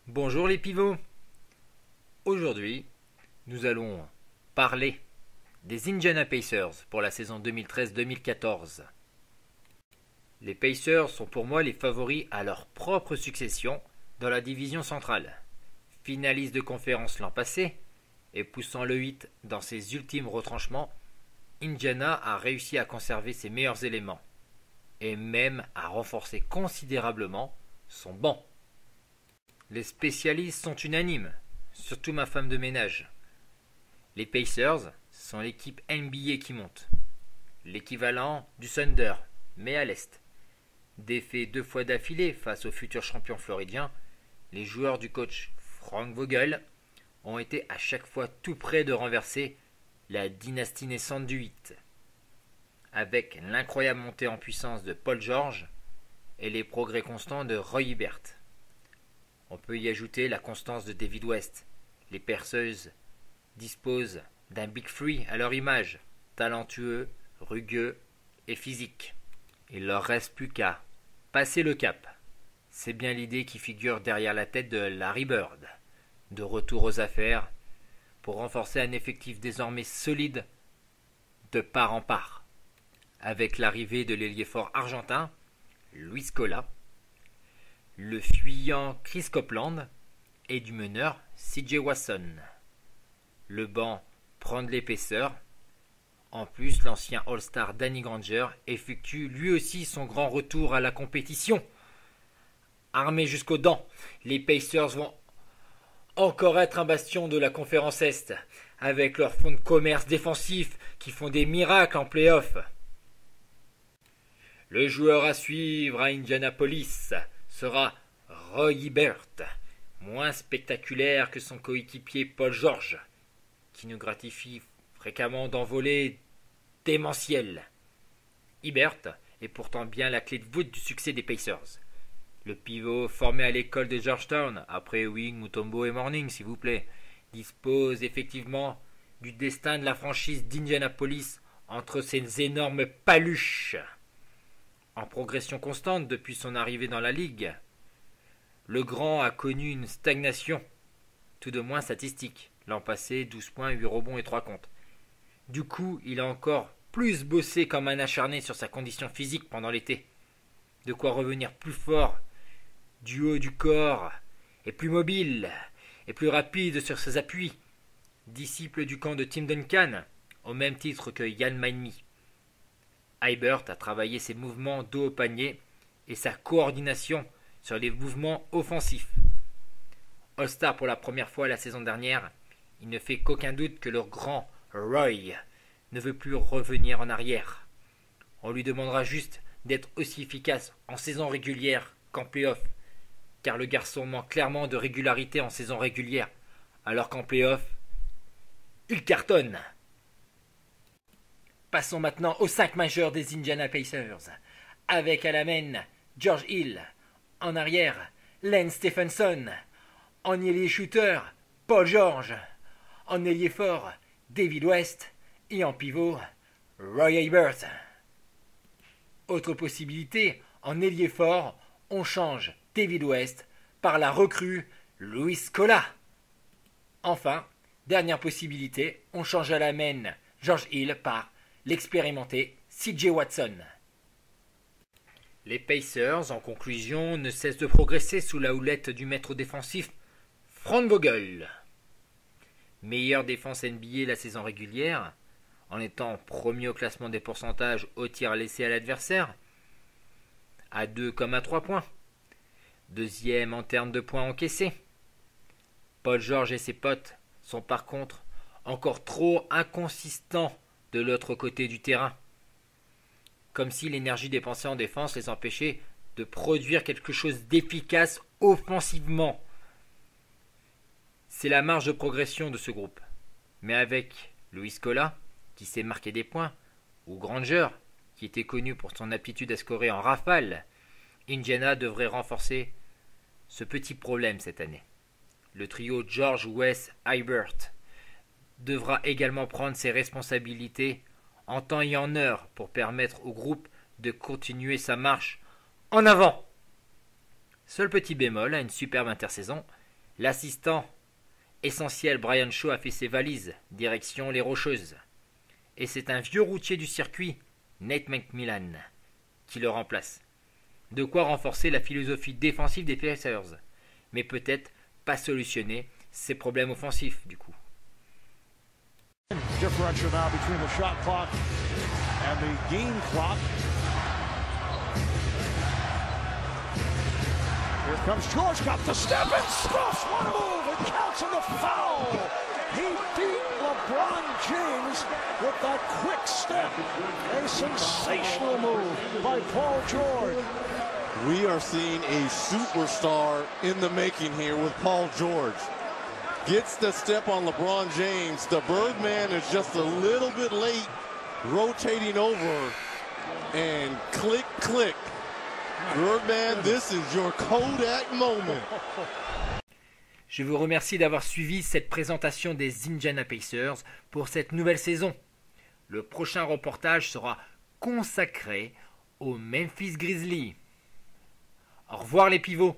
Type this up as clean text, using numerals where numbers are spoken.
Bonjour les pivots. Aujourd'hui, nous allons parler des Indiana Pacers pour la saison 2013-2014. Les Pacers sont pour moi les favoris à leur propre succession dans la division centrale. Finaliste de conférence l'an passé et poussant le 8 dans ses ultimes retranchements, Indiana a réussi à conserver ses meilleurs éléments et même à renforcer considérablement son banc. Les spécialistes sont unanimes, surtout ma femme de ménage. Les Pacers sont l'équipe NBA qui monte. L'équivalent du Thunder, mais à l'Est. Défaits 2 fois d'affilée face aux futurs champions floridiens, les joueurs du coach Frank Vogel ont été à chaque fois tout près de renverser la dynastie naissante du 8. Avec l'incroyable montée en puissance de Paul George et les progrès constants de Roy Hibbert. On peut y ajouter la constance de David West. Les Pacers disposent d'un Big Three à leur image, talentueux, rugueux et physique. Il leur reste plus qu'à passer le cap. C'est bien l'idée qui figure derrière la tête de Larry Bird. De retour aux affaires, pour renforcer un effectif désormais solide de part en part. Avec l'arrivée de l'ailier fort argentin, Luis Scola, le fuyant Chris Copeland et du meneur CJ Watson. Le banc prend de l'épaisseur. En plus, l'ancien All-Star Danny Granger effectue lui aussi son grand retour à la compétition. Armés jusqu'aux dents, les Pacers vont encore être un bastion de la conférence Est, avec leurs fonds de commerce défensifs qui font des miracles en play-off. Le joueur à suivre à Indianapolis sera Roy Hibbert, moins spectaculaire que son coéquipier Paul George, qui nous gratifie fréquemment d'envolées démentielles. Hibbert est pourtant bien la clé de voûte du succès des Pacers. Le pivot formé à l'école de Georgetown, après Ewing, Mutombo et Morning s'il vous plaît, dispose effectivement du destin de la franchise d'Indianapolis entre ses énormes paluches. En progression constante depuis son arrivée dans la ligue, le grand a connu une stagnation, tout de moins statistique. L'an passé, 12 points, 8 rebonds et 3 comptes. Du coup, il a encore plus bossé comme un acharné sur sa condition physique pendant l'été. De quoi revenir plus fort du haut du corps, et plus mobile, et plus rapide sur ses appuis. Disciple du camp de Tim Duncan, au même titre que Ian Mahinmi. Hibbert a travaillé ses mouvements dos au panier et sa coordination sur les mouvements offensifs. All-Star pour la première fois la saison dernière, il ne fait qu'aucun doute que le grand Roy ne veut plus revenir en arrière. On lui demandera juste d'être aussi efficace en saison régulière qu'en play-off, car le garçon manque clairement de régularité en saison régulière, alors qu'en play-off, il cartonne. Passons maintenant aux 5 majeurs des Indiana Pacers, avec à la main George Hill, en arrière Lance Stephenson, en ailier shooter Paul George, en ailier fort David West et en pivot Roy Hibbert. Autre possibilité, en ailier fort, on change David West par la recrue Luis Scola. Enfin, dernière possibilité, on change à la main George Hill par l'expérimenté CJ Watson. Les Pacers, en conclusion, ne cessent de progresser sous la houlette du maître défensif Frank Vogel. Meilleure défense NBA la saison régulière, en étant premier au classement des pourcentages au tir laissé à l'adversaire, à 2 comme à 3 points. Deuxième en termes de points encaissés. Paul George et ses potes sont par contre encore trop inconsistants de l'autre côté du terrain. Comme si l'énergie dépensée en défense les empêchait de produire quelque chose d'efficace offensivement. C'est la marge de progression de ce groupe. Mais avec Luis Scola, qui sait marquer des points, ou Granger, qui était connu pour son aptitude à scorer en rafale, Indiana devrait renforcer ce petit problème cette année. Le trio George, West, Hibbert devra également prendre ses responsabilités en temps et en heure pour permettre au groupe de continuer sa marche en avant. Seul petit bémol à une superbe intersaison, L'assistant essentiel Brian Shaw a fait ses valises, direction les Rocheuses. Et c'est un vieux routier du circuit, Nate McMillan, qui le remplace. De quoi renforcer la philosophie défensive des Pacers, mais peut-être pas solutionner ses problèmes offensifs du coup. Differential now between the shot clock and the game clock. Here comes George, got the step and stuffs one move. It counts in the foul. He beat LeBron James with that quick step. A sensational move by Paul George. We are seeing a superstar in the making here with Paul George. Gets the step on LeBron James. The Birdman is just a little bit late, rotating over, and click, click. Birdman, this is your Kodak moment. Je vous remercie d'avoir suivi cette présentation des Indiana Pacers pour cette nouvelle saison. Le prochain reportage sera consacré aux Memphis Grizzlies. Au revoir les pivots.